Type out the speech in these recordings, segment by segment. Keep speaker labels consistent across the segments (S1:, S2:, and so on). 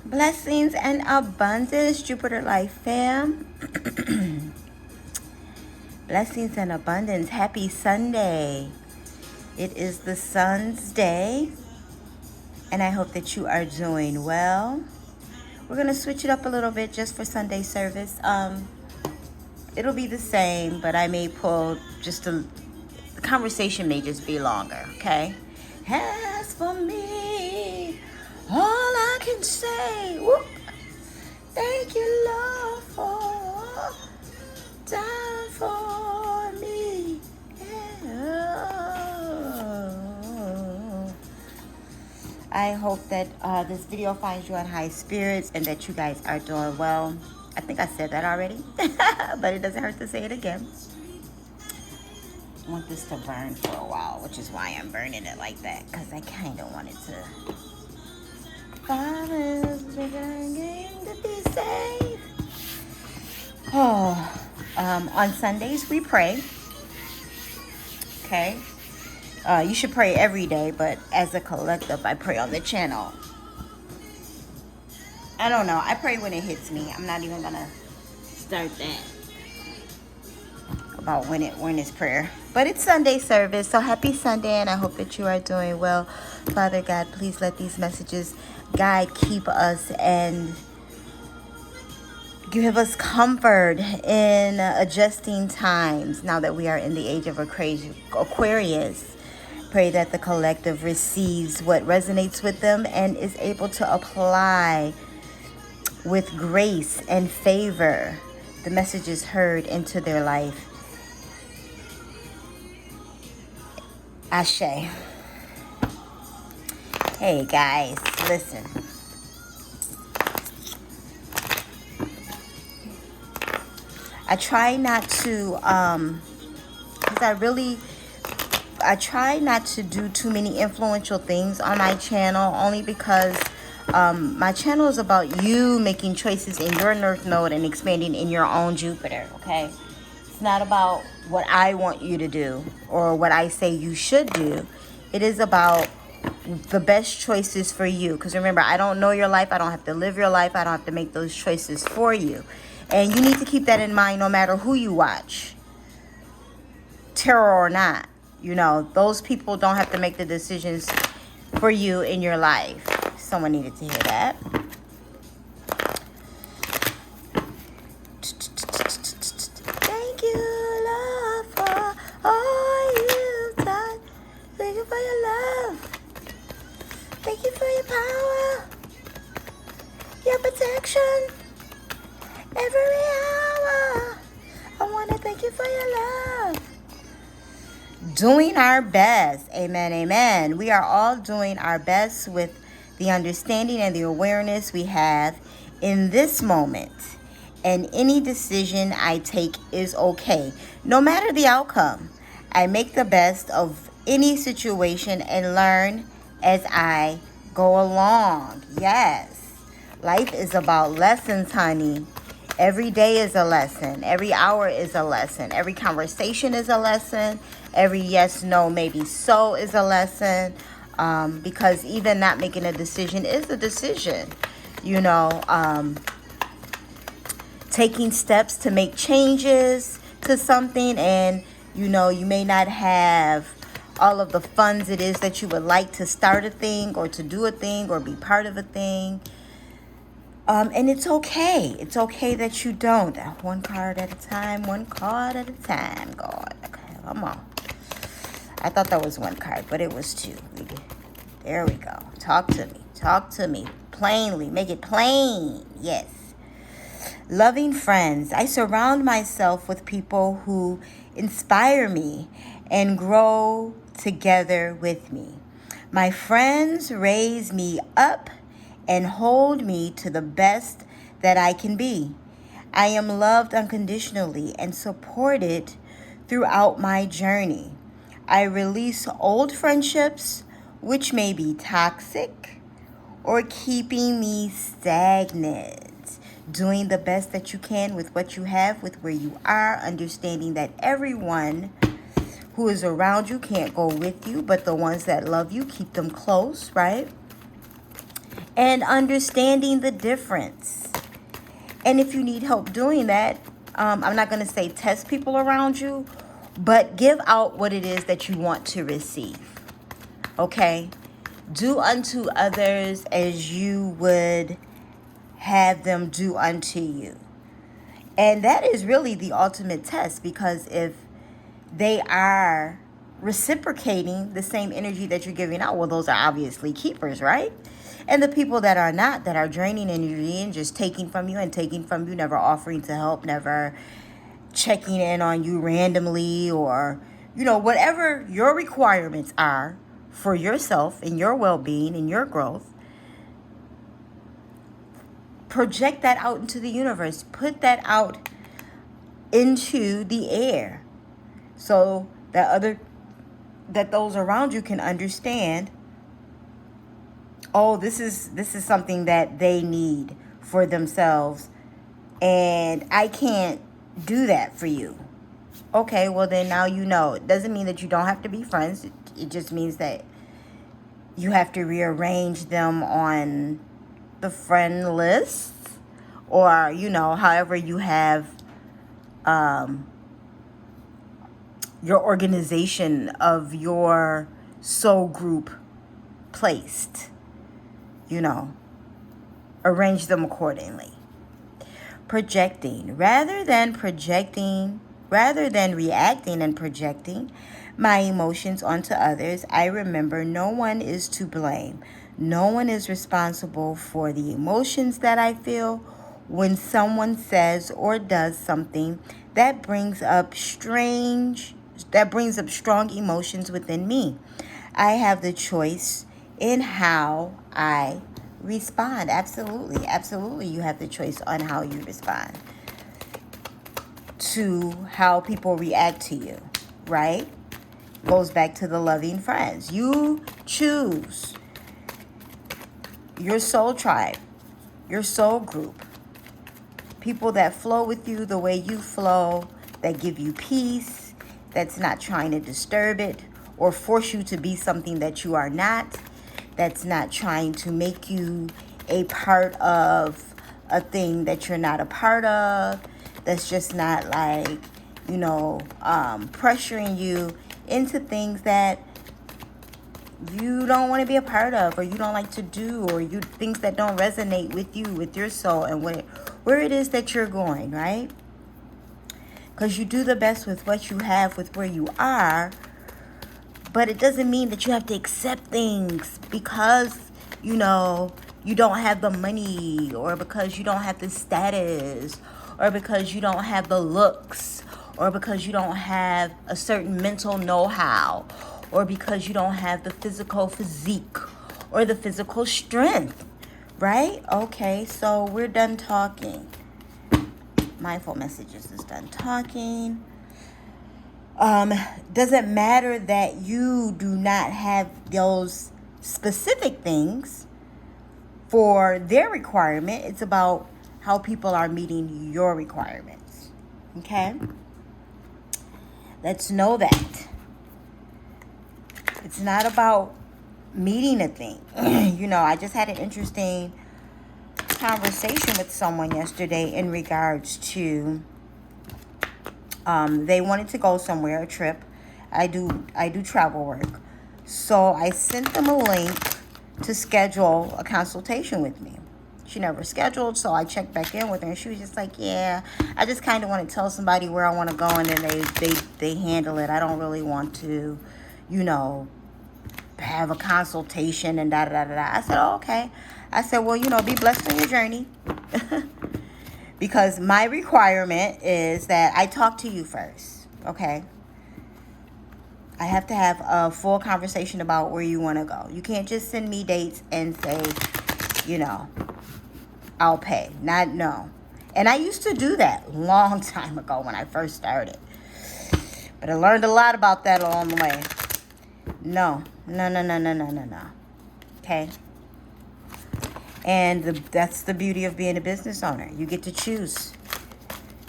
S1: Blessings and abundance, Jupiter Life fam. Blessings and abundance. Happy Sunday. It is the sun's day, and I hope that you are doing well. We're going to switch it up a little bit just for Sunday service. It'll be the same, but I may pull the conversation may just be longer, okay? As for me, all I can say, whoop, thank you, Lord, for dying for me. Yeah. I hope that this video finds you on high spirits and that you guys are doing well. I think I said that already, but it doesn't hurt to say it again. I want this to burn for a while, which is why I'm burning it like that, because I kind of want it to. Father's beginning to be saved. Oh, on Sundays we pray. Okay. You should pray every day, but as a collective, I pray on the channel. I don't know. I pray when it hits me. I'm not even gonna start that about when it's prayer. But it's Sunday service, so happy Sunday, and I hope that you are doing well. Father God, please let these messages guide, keep us, and give us comfort in adjusting times now that we are in the age of Aquarius. Pray that the collective receives what resonates with them and is able to apply with grace and favor the messages heard into their life. Ashe. Hey guys, listen. I try not to, I try not to do too many influential things on my channel, only because my channel is about you making choices in your North Node and expanding in your own Jupiter, okay? It's not about what I want you to do or what I say you should do. It is about the best choices for you. Because remember, I don't know your life. I don't have to live your life. I don't have to make those choices for you. And you need to keep that in mind no matter who you watch, tarot or not. You know, those people don't have to make the decisions for you in your life. Someone needed to hear that. Thank you, Lord, for all you've done. Thank you for your love. Thank you for your power, your protection, every hour. I want to thank you for your love. Doing our best. Amen, amen. We are all doing our best with the understanding and the awareness we have in this moment. And any decision I take is okay, no matter the outcome. I make the best of any situation and learn as I go along. Yes. Life is about lessons, honey. Every day is a lesson. Every hour is a lesson. Every conversation is a lesson. Every yes, no, maybe so is a lesson. Because even not making a decision is a decision. You know, taking steps to make changes to something, and, you know, you may not have all of the funds it is that you would like to start a thing or to do a thing or be part of a thing. And it's okay. It's okay that you don't. One card at a time, one card at a time, God. Okay, come on. I thought that was one card, but it was two. There we go. Talk to me. Talk to me plainly. Make it plain. Yes. Loving friends. I surround myself with people who inspire me and grow together with me. My friends raise me up and hold me to the best that I can be. I am loved unconditionally and supported throughout my journey. I release old friendships, which may be toxic or keeping me stagnant. Doing the best that you can with what you have, with where you are, understanding that everyone who is around you can't go with you, but the ones that love you, keep them close, right? and understanding the difference. And if you need help doing that, I'm not going to say test people around you, but give out what it is that you want to receive. Okay? Do unto others as you would have them do unto you. And that is really the ultimate test, because if they are reciprocating the same energy that you're giving out, well, those are obviously keepers, right? And the people that are not, that are draining energy and just taking from you and taking from you, never offering to help, never checking in on you randomly, or, whatever your requirements are for yourself and your well-being and your growth, project that out into the universe. Put that out into the air so that those around you can understand, oh, this is something that they need for themselves, and I can't do that for you. Okay, well then now you know. It doesn't mean that you don't have to be friends. It just means that you have to rearrange them on the friend list, or however you have your organization of your soul group placed. Arrange them accordingly. Projecting. Rather than reacting and projecting my emotions onto others, I remember no one is to blame. No one is responsible for the emotions that I feel when someone says or does something that brings up strong emotions within me. I have the choice in how I respond. Absolutely, you have the choice on how you respond to how people react to you, right? Goes back to the loving friends. You choose your soul tribe, your soul group, people that flow with you the way you flow, that give you peace, that's not trying to disturb it or force you to be something that you are not, that's not trying to make you a part of a thing that you're not a part of, that's just not pressuring you into things that you don't want to be a part of, or you don't like to do, or things that don't resonate with you, with your soul, and where it is that you're going, right? Because you do the best with what you have, with where you are. But it doesn't mean that you have to accept things because, you don't have the money, or because you don't have the status, or because you don't have the looks, or because you don't have a certain mental know-how, or because you don't have the physical physique or the physical strength, right? Okay, so we're done talking. Mindful Messages is done talking. Doesn't matter that you do not have those specific things for their requirement. It's about how people are meeting your requirements. Okay? Let's know that. It's not about meeting a thing. I just had an interesting conversation with someone yesterday in regards to they wanted to go somewhere, a trip. I do travel work. So I sent them a link to schedule a consultation with me. She never scheduled, so I checked back in with her, and she was just like, yeah, I just kind of want to tell somebody where I want to go, and then they handle it. I don't really want to, have a consultation and da-da-da-da. I said, oh, okay. I said, well, be blessed on your journey. Because my requirement is that I talk to you first, okay? I have to have a full conversation about where you want to go. You can't just send me dates and say, I'll pay. No. And I used to do that a long time ago when I first started. But I learned a lot about that along the way. No. Okay? And that's the beauty of being a business owner. You get to choose.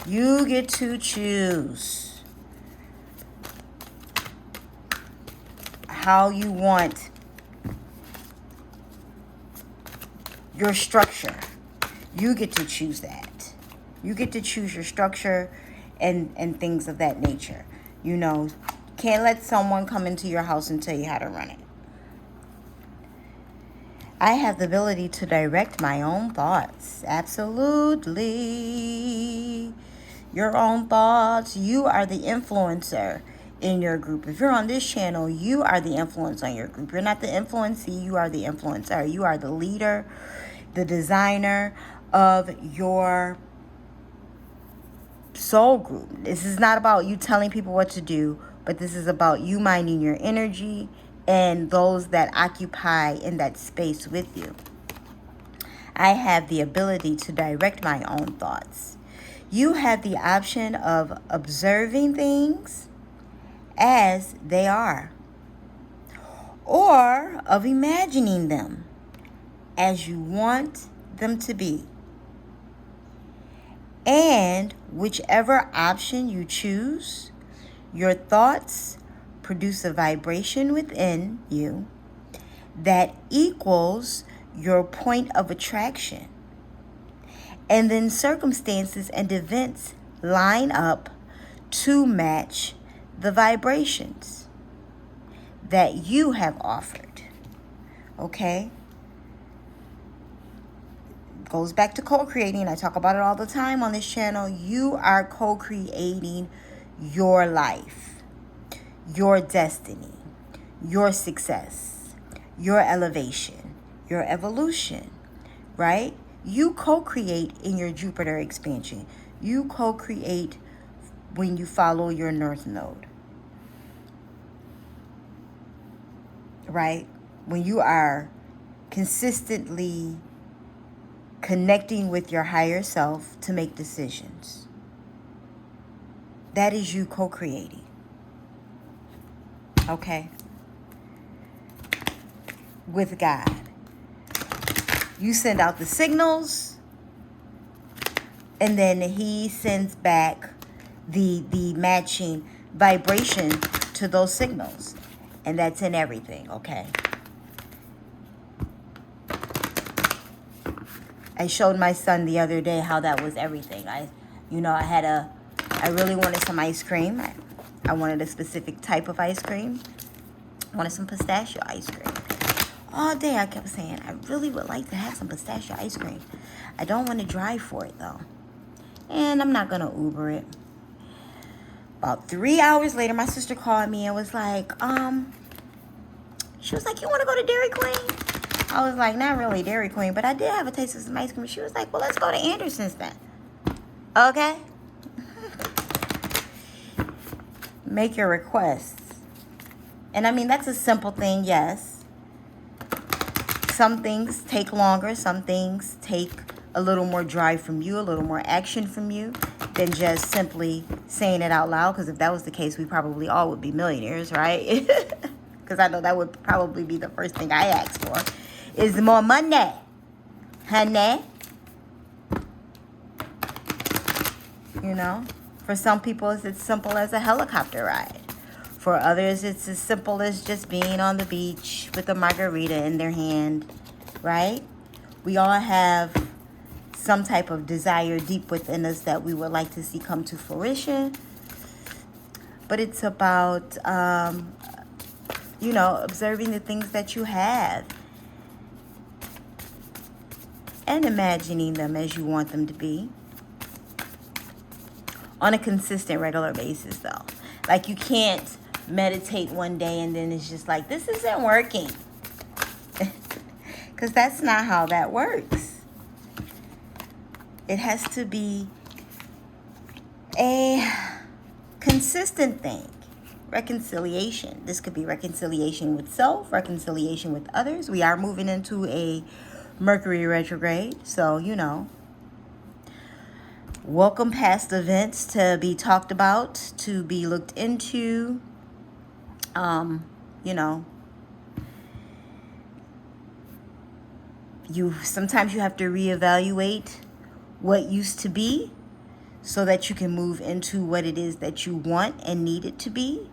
S1: You get to choose how you want your structure. You get to choose that. You get to choose your structure and things of that nature. You know, can't let someone come into your house and tell you how to run it. I have the ability to direct my own thoughts. Absolutely. Your own thoughts. You are the influencer in your group. If you're on this channel, you are the influence on your group. You're not the influencee, you are the influencer. You are the leader, the designer of your soul group. This is not about you telling people what to do, but this is about you minding your energy and those that occupy in that space with you. I have the ability to direct my own thoughts. You have the option of observing things as they are, or of imagining them as you want them to be. And whichever option you choose, your thoughts produce a vibration within you that equals your point of attraction. And then circumstances and events line up to match the vibrations that you have offered. Okay? Goes back to co-creating. I talk about it all the time on this channel. You are co-creating your life, your destiny, your success, your elevation, your evolution, right? You co-create in your Jupiter expansion. You co-create when you follow your North Node, right? When you are consistently connecting with your higher self to make decisions. That is you co-creating. Okay? With God. You send out the signals, and then he sends back the matching vibration to those signals. And that's in everything, okay? I showed my son the other day how that was everything. I really wanted some ice cream. I wanted a specific type of ice cream. I wanted some pistachio ice cream. All day I kept saying, I really would like to have some pistachio ice cream. I don't want to drive for it though. And I'm not going to Uber it. About 3 hours later, my sister called me and was like, she was like, you want to go to Dairy Queen? I was like, not really Dairy Queen, but I did have a taste of some ice cream. She was like, well, let's go to Anderson's then. Okay? Make your requests. And I mean, that's a simple thing, yes. Some things take longer. Some things take a little more drive from you, a little more action from you than just simply saying it out loud. Because if that was the case, we probably all would be millionaires, right? Because I know that would probably be the first thing I ask for. Is more money, honey. You know, for some people, it's as simple as a helicopter ride. For others, it's as simple as just being on the beach with a margarita in their hand, right? We all have some type of desire deep within us that we would like to see come to fruition. But it's about, observing the things that you have. And imagining them as you want them to be. On a consistent, regular basis, though. Like, you can't meditate one day and then it's just like, this isn't working. Because that's not how that works. It has to be a consistent thing. Reconciliation. This could be reconciliation with self, reconciliation with others. We are moving into a Mercury retrograde, so welcome past events to be talked about, to be looked into. Sometimes you have to reevaluate what used to be so that you can move into what it is that you want and need it to be.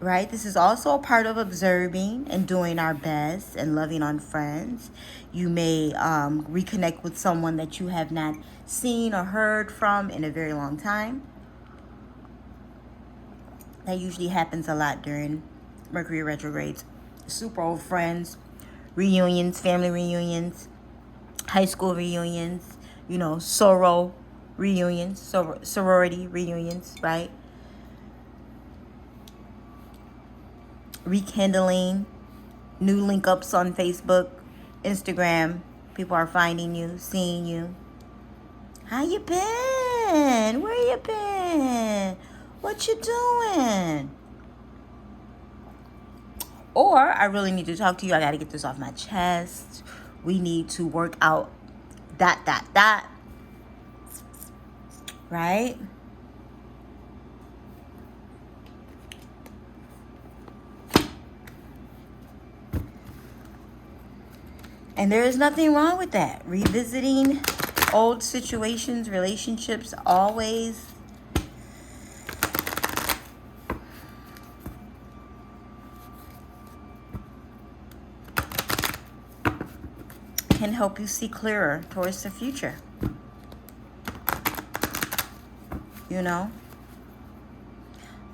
S1: right? This is also a part of observing and doing our best and loving on friends. You may reconnect with someone that you have not seen or heard from in a very long time. That usually happens a lot during Mercury retrogrades. Super old friends, reunions, family reunions, high school reunions, sorority reunions, right? Rekindling, new link ups on Facebook, Instagram. People are finding you, seeing you. How you been? Where you been? What you doing? Or I really need to talk to you. I got to get this off my chest. We need to work out ... Right? And there is nothing wrong with that. Revisiting old situations, relationships, always can help you see clearer towards the future.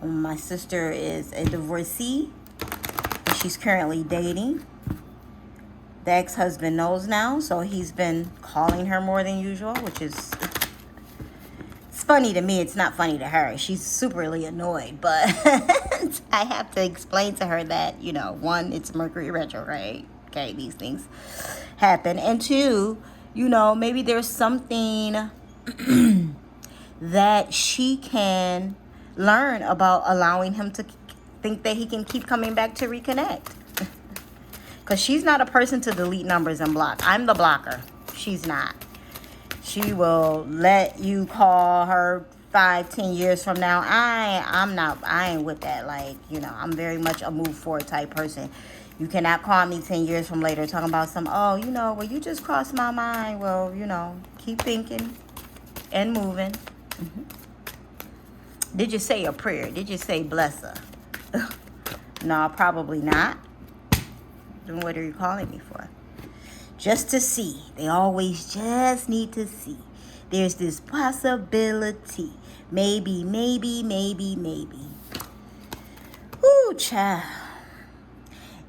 S1: My sister is a divorcee. She's currently dating. The ex-husband knows now, so he's been calling her more than usual, which is... It's funny to me. It's not funny to her. She's superly annoyed, but I have to explain to her that, one, it's Mercury retrograde. Okay, these things happen. And two, maybe there's something that she can learn about allowing him to think that he can keep coming back to reconnect. Because she's not a person to delete numbers and block. I'm the blocker. She's not. She will let you call her 5-10 years from now. I ain't with that. I'm very much a move forward type person. You cannot call me 10 years from later talking about well, you just crossed my mind. Well, keep thinking and moving. Did you say a prayer? Did you say bless her? No, probably not. Then what are you calling me for? Just to see. They always just need to see. There's this possibility. Maybe. Ooh, child.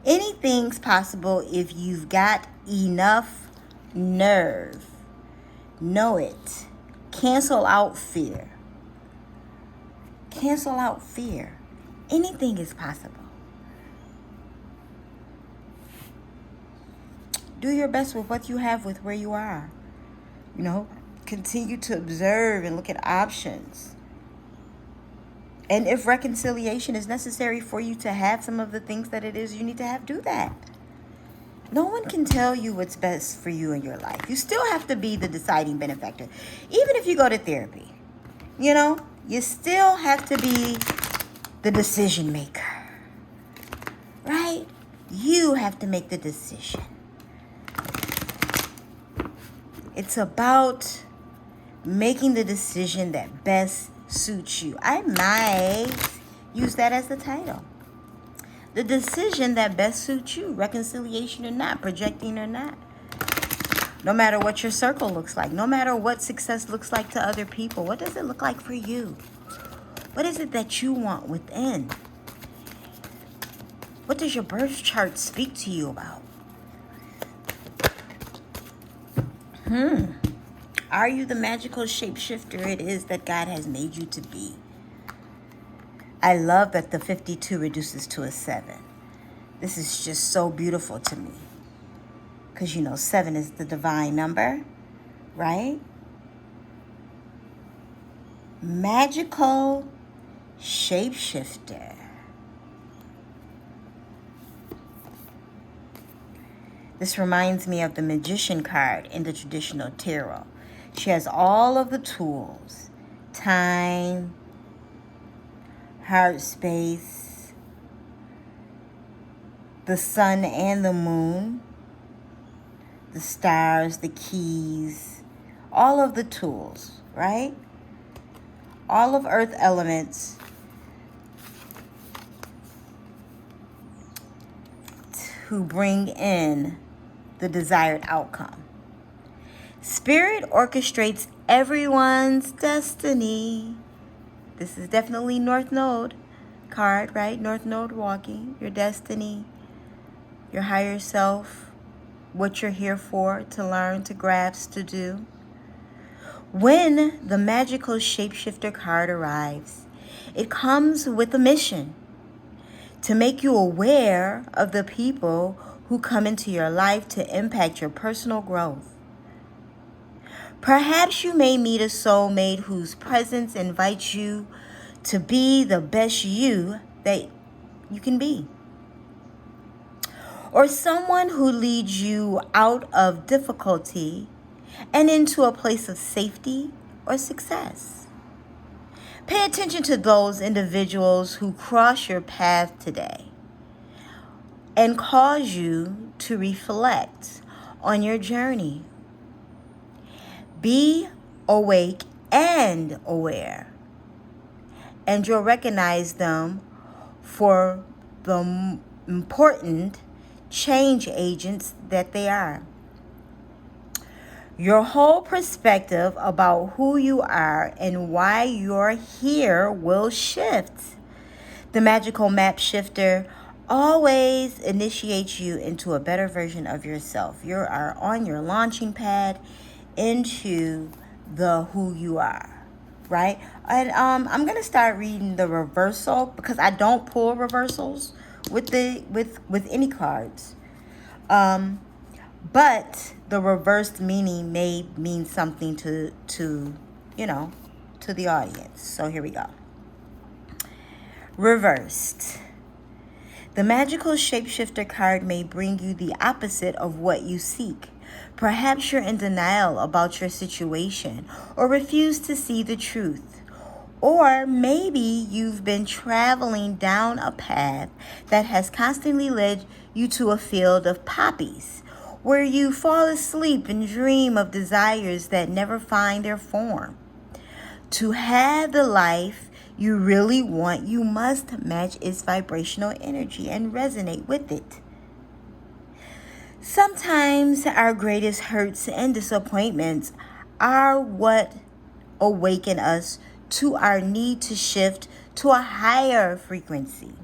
S1: Anything's possible if you've got enough nerve. Know it. Cancel out fear. Cancel out fear. Anything is possible. Do your best with what you have, with where you are. Continue to observe and look at options. And if reconciliation is necessary for you to have some of the things that it is you need to have, do that. No one can tell you what's best for you in your life. You still have to be the deciding benefactor. Even if you go to therapy, you still have to be the decision maker. Right? You have to make the decision. It's about making the decision that best suits you. I might use that as the title. The decision that best suits you, reconciliation or not, projecting or not. No matter what your circle looks like, no matter what success looks like to other people, what does it look like for you? What is it that you want within? What does your birth chart speak to you about? Are you the magical shapeshifter it is that God has made you to be? I love that the 52 reduces to a 7. This is just so beautiful to me. Because 7 is the divine number, right? Magical shapeshifter. This reminds me of the Magician card in the traditional tarot. She has all of the tools. Time, heart space, the sun and the moon, the stars, the keys, all of the tools, right? All of earth elements who bring in the desired outcome. Spirit orchestrates everyone's destiny. This is definitely North Node card, right? North Node walking, your destiny, your higher self, what you're here for, to learn, to grasp, to do. When the magical shapeshifter card arrives, it comes with a mission to make you aware of the people who come into your life to impact your personal growth. Perhaps you may meet a soulmate whose presence invites you to be the best you that you can be. Or someone who leads you out of difficulty and into a place of safety or success. Pay attention to those individuals who cross your path today and cause you to reflect on your journey. Be awake and aware, and you'll recognize them for the important change agents that they are. Your whole perspective about who you are and why you're here will shift. The magical map shifter always initiates you into a better version of yourself. You are on your launching pad into the who you are, right? And I'm gonna start reading the reversal because I don't pull reversals with any cards. But the reversed meaning may mean something to the audience. So here we go. Reversed. The magical shapeshifter card may bring you the opposite of what you seek. Perhaps you're in denial about your situation or refuse to see the truth. Or maybe you've been traveling down a path that has constantly led you to a field of poppies, where you fall asleep and dream of desires that never find their form. To have the life you really want, you must match its vibrational energy and resonate with it. Sometimes our greatest hurts and disappointments are what awaken us to our need to shift to a higher frequency.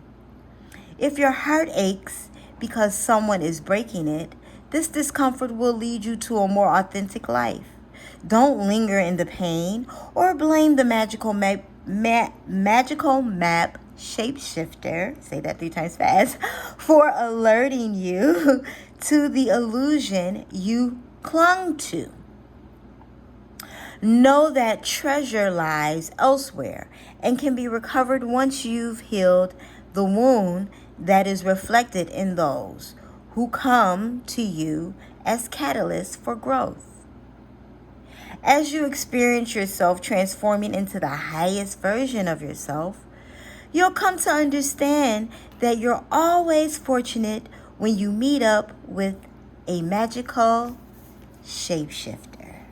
S1: If your heart aches because someone is breaking it, this discomfort will lead you to a more authentic life. Don't linger in the pain or blame the magical map shapeshifter, say that 3 times fast, for alerting you to the illusion you clung to. Know that treasure lies elsewhere and can be recovered once you've healed the wound that is reflected in those who come to you as catalysts for growth. As you experience yourself transforming into the highest version of yourself, you'll come to understand that you're always fortunate when you meet up with a magical shapeshifter.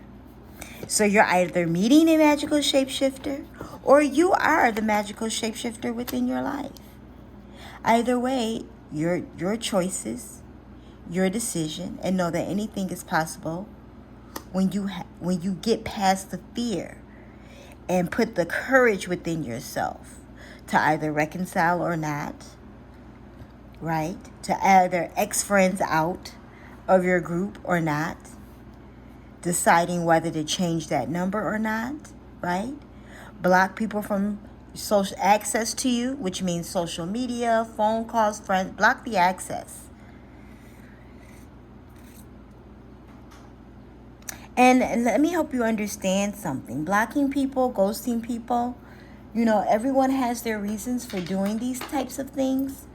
S1: So you're either meeting a magical shapeshifter or you are the magical shapeshifter within your life. Either way, your choices, your decision, and know that anything is possible when you get past the fear and put the courage within yourself to either reconcile or not, right? To either X friends out of your group or not, deciding whether to change that number or not, right? Block people from social access to you, which means social media, phone calls, friends, block the access. And let me help you understand something. Blocking people, ghosting people, everyone has their reasons for doing these types of things.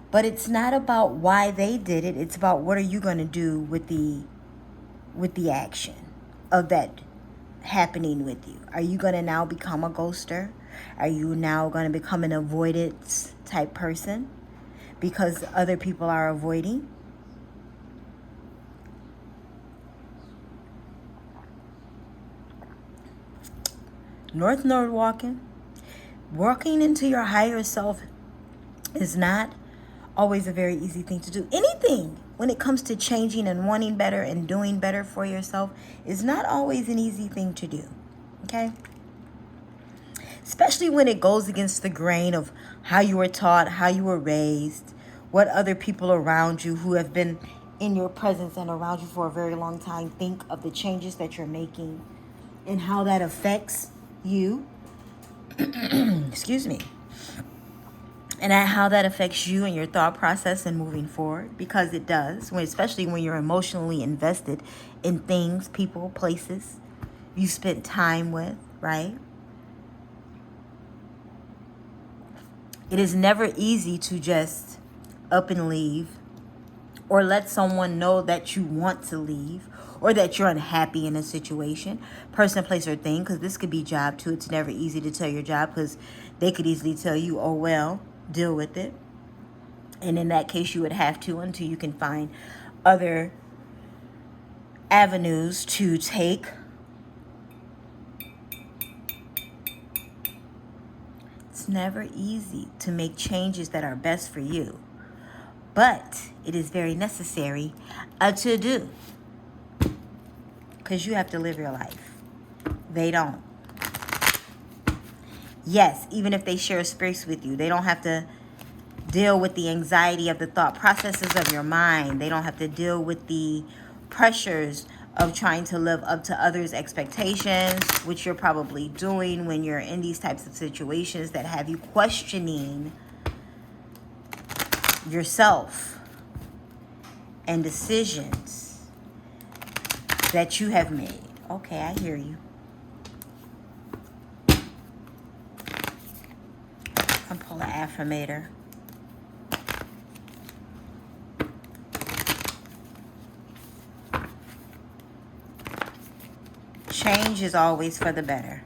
S1: But it's not about why they did it. It's about what are you going to do with the action of that happening with you. Are you going to now become a ghoster? Are you now going to become an avoidance type person because other people are avoiding? North Node walking into your higher self is not always a very easy thing to do. Anything when it comes to changing and wanting better and doing better for yourself is not always an easy thing to do. Okay? Especially when it goes against the grain of how you were taught, how you were raised, what other people around you who have been in your presence and around you for a very long time think of the changes that you're making and how that affects you. Excuse me. And how that affects you and your thought process and moving forward, because it does, especially when you're emotionally invested in things, people, places you spent time with, right? It is never easy to just up and leave or let someone know that you want to leave or that you're unhappy in a situation, person, place, or thing, because this could be job too. It's never easy to tell your job because they could easily tell you, oh, well, deal with it. And in that case, you would have to until you can find other avenues to take. It's never easy to make changes that are best for you, but it is very necessary to do, because you have to live your life. They don't. Yes, even if they share space with you, they don't have to deal with the anxiety of the thought processes of your mind. They don't have to deal with the pressures of trying to live up to others' expectations, which you're probably doing when you're in these types of situations that have you questioning yourself and decisions that you have made. Okay, I hear you. I'm pulling an affirmator. Change is always for the better.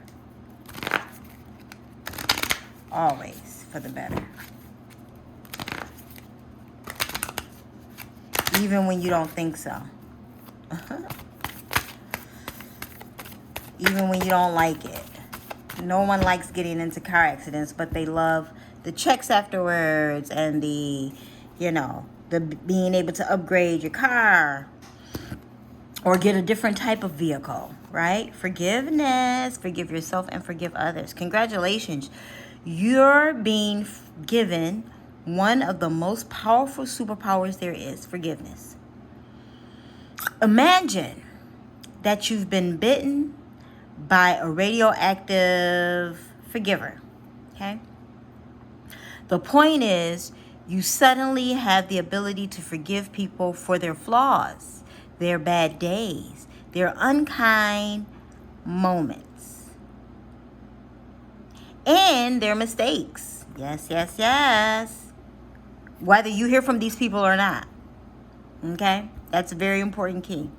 S1: Always for the better. Even when you don't think so. Even when you don't like it. No one likes getting into car accidents, but they love the checks afterwards and the being able to upgrade your car or get a different type of vehicle, right? Forgiveness. Forgive yourself and forgive others. Congratulations. You're being given one of the most powerful superpowers there is, forgiveness. Imagine that you've been bitten by a radioactive forgiver, okay? The point is, you suddenly have the ability to forgive people for their flaws, their bad days, their unkind moments, and their mistakes. Yes, yes, yes. Whether you hear from these people or not, okay? That's a very important key.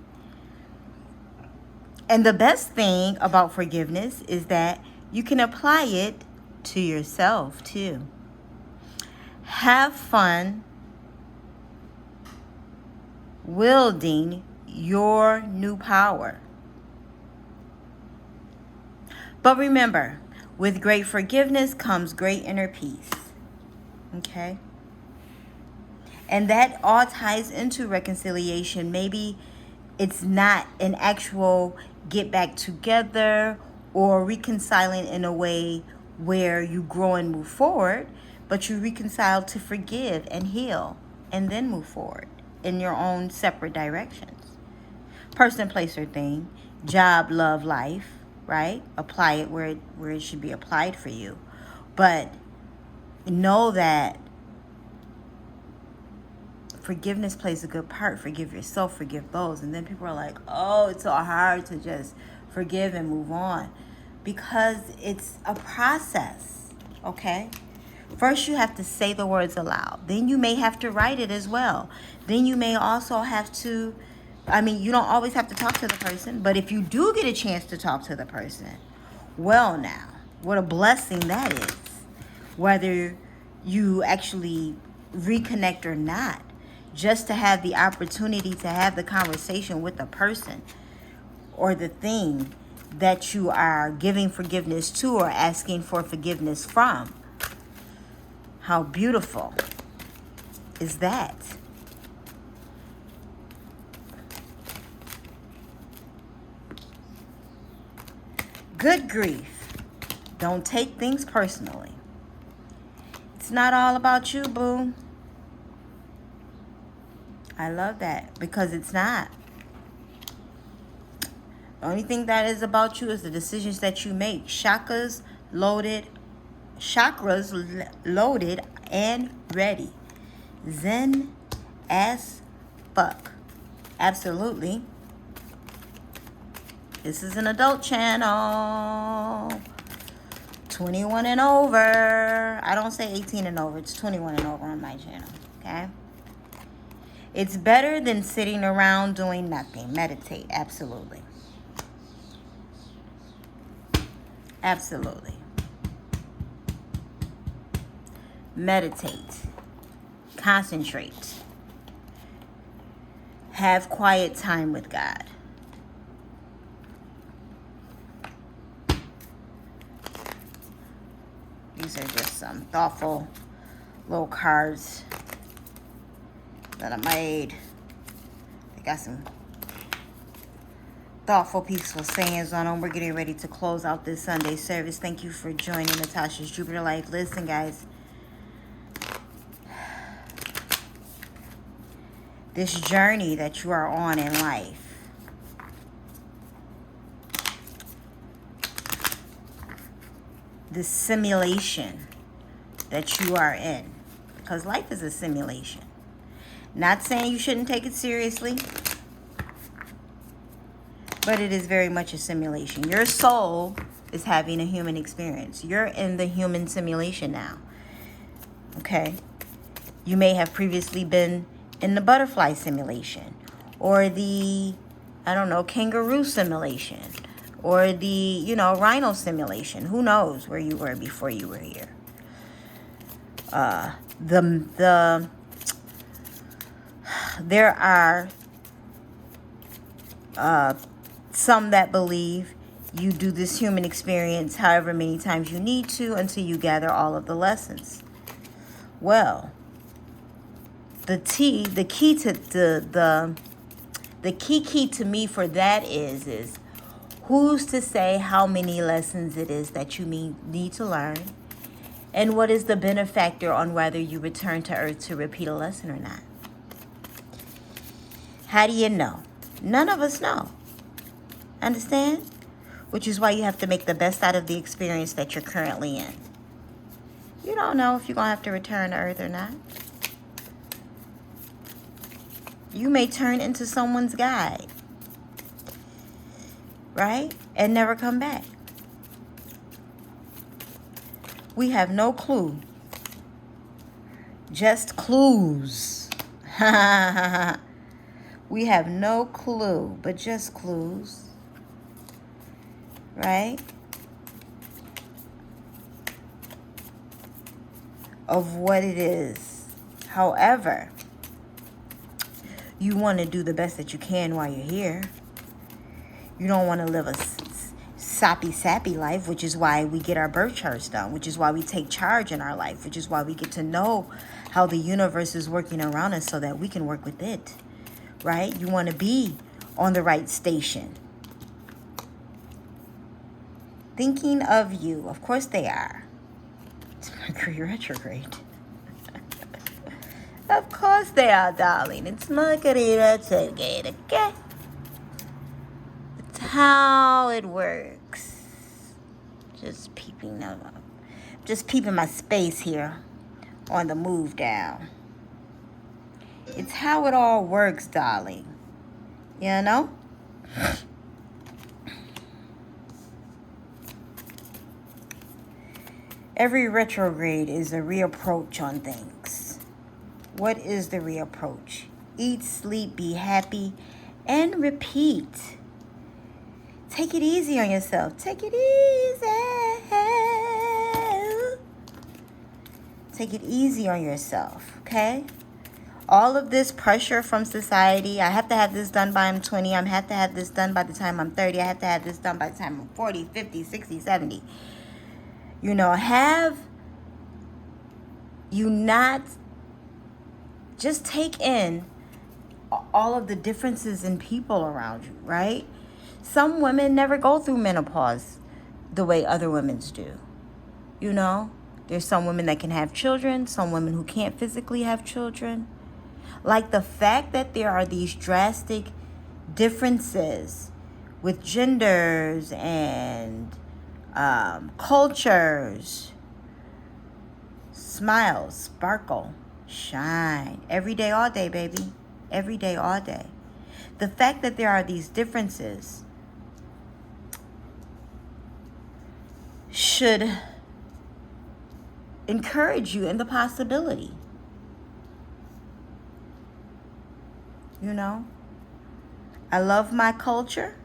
S1: And the best thing about forgiveness is that you can apply it to yourself too. Have fun wielding your new power. But remember, with great forgiveness comes great inner peace. Okay? And that all ties into reconciliation. Maybe it's not an actual get back together or reconciling in a way where you grow and move forward, but you reconcile to forgive and heal and then move forward in your own separate directions. Person, place, or thing, job, love, life, right? Apply it where it should be applied for you. But know that forgiveness plays a good part. Forgive yourself, forgive those. And then people are like, oh, it's so hard to just forgive and move on. Because it's a process, okay? First, you have to say the words aloud. Then you may have to write it as well. Then you may also have to, you don't always have to talk to the person. But if you do get a chance to talk to the person, well now, what a blessing that is. Whether you actually reconnect or not. Just to have the opportunity to have the conversation with the person or the thing that you are giving forgiveness to or asking for forgiveness from. How beautiful is that? Good grief. Don't take things personally. It's not all about you, boo. I love that because it's not. The only thing that is about you is the decisions that you make. Chakras loaded and ready. Zen as fuck. Absolutely. This is an adult channel. 21 and over. I don't say 18 and over. It's 21 and over on my channel. Okay? It's better than sitting around doing nothing. Meditate. Absolutely. Absolutely. Meditate. Concentrate. Have quiet time with God. These are just some thoughtful little cards that I made. They got some thoughtful, peaceful sayings on them. We're getting ready to close out this Sunday service. Thank you for joining Natasha's Jupiter Life. Listen, guys. This journey that you are on in life, this simulation that you are in, because life is a simulation. Not saying you shouldn't take it seriously, but it is very much a simulation. Your soul is having a human experience. You're in the human simulation now. Okay? You may have previously been in the butterfly simulation, or the, I don't know, kangaroo simulation, or the, rhino simulation. Who knows where you were before you were here? There are some that believe you do this human experience however many times you need to until you gather all of the lessons. Well, the key to me for that is who's to say how many lessons it is that you need to learn, and what is the benefactor on whether you return to Earth to repeat a lesson or not? How do you know? None of us know. Understand? Which is why you have to make the best out of the experience that you're currently in. You don't know if you're going to have to return to Earth or not. You may turn into someone's guide, right? And never come back. We have no clue. Just clues. We have no clue, but just clues. Right? Of what it is. However, you want to do the best that you can while you're here. You don't want to live a sappy life, which is why we get our birth charts done, which is why we take charge in our life, which is why we get to know how the universe is working around us so that we can work with it, right? You want to be on the right station. Thinking of you. Of course they are. It's Mercury retrograde. Of course they are, darling. It's Mercury retrograde, okay? It's how it works. Just peeping my space here on the move down. It's how it all works, darling. You know? Every retrograde is a reapproach on things. What is the reapproach? Eat, sleep, be happy, and repeat. Take it easy on yourself. Take it easy. Take it easy on yourself, okay? All of this pressure from society, I have to have this done by I'm 20, I have to have this done by the time I'm 30, I have to have this done by the time I'm 40, 50, 60, 70. Have you not just take in all of the differences in people around you, right? Some women never go through menopause the way other women's do. You know, there's some women that can have children, some women who can't physically have children. Like the fact that there are these drastic differences with genders and cultures. Smile, sparkle, shine. Every day, all day, baby. Every day, all day. The fact that there are these differences should encourage you in the possibility. You know, I love my culture,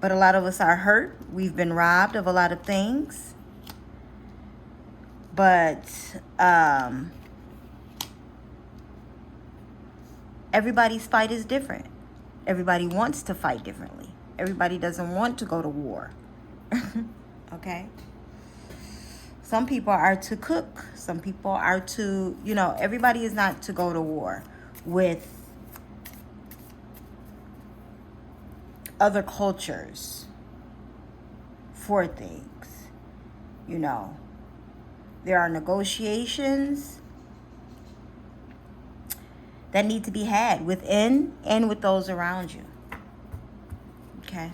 S1: but a lot of us are hurt. We've been robbed of a lot of things. But everybody's fight is different. Everybody wants to fight differently. Everybody doesn't want to go to war. Okay? Some people are to cook. Some people are to, everybody is not to go to war with other cultures for things. There are negotiations that need to be had within and with those around you. Okay?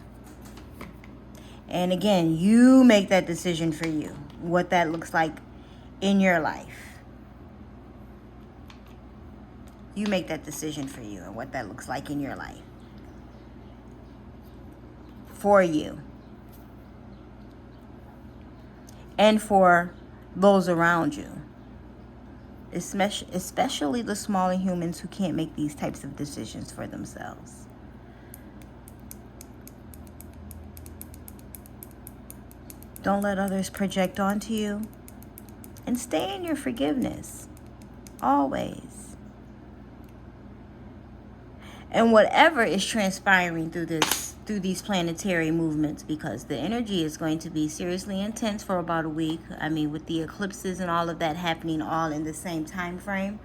S1: And again, you make that decision for you, what that looks like in your life. You make that decision for you and what that looks like in your life. For you. And for those around you. Especially the smaller humans who can't make these types of decisions for themselves. Don't let others project onto you. And stay in your forgiveness. Always. And whatever is transpiring through these planetary movements, because the energy is going to be seriously intense for about a week. I mean, with the eclipses and all of that happening all in the same time frame.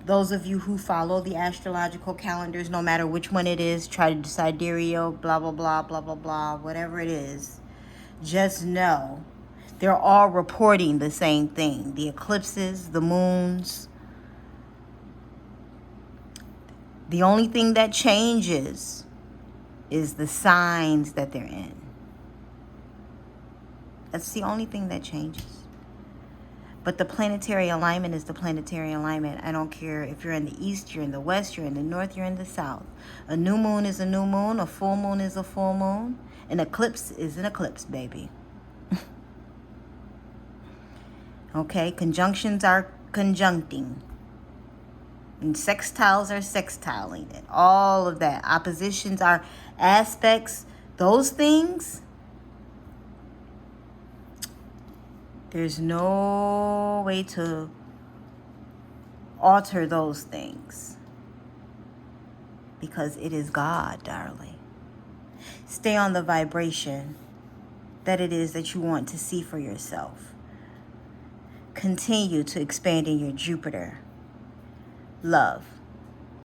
S1: Those of you who follow the astrological calendars, no matter which one it is, try to sidereal, blah, blah, blah, blah, blah, blah, whatever it is, just know they're all reporting the same thing. The eclipses, the moons. The only thing that changes is the signs that they're in. That's the only thing that changes. But the planetary alignment is the planetary alignment. I don't care if you're in the east, you're in the west, you're in the north, you're in the south. A new moon is a new moon. A full moon is a full moon. An eclipse is an eclipse, baby. Okay? Conjunctions are conjuncting. And sextiles are sextiling it. All of that. Oppositions are aspects. Those things, there's no way to alter those things. Because it is God, darling. Stay on the vibration that it is that you want to see for yourself. Continue to expand in your Jupiter. Love.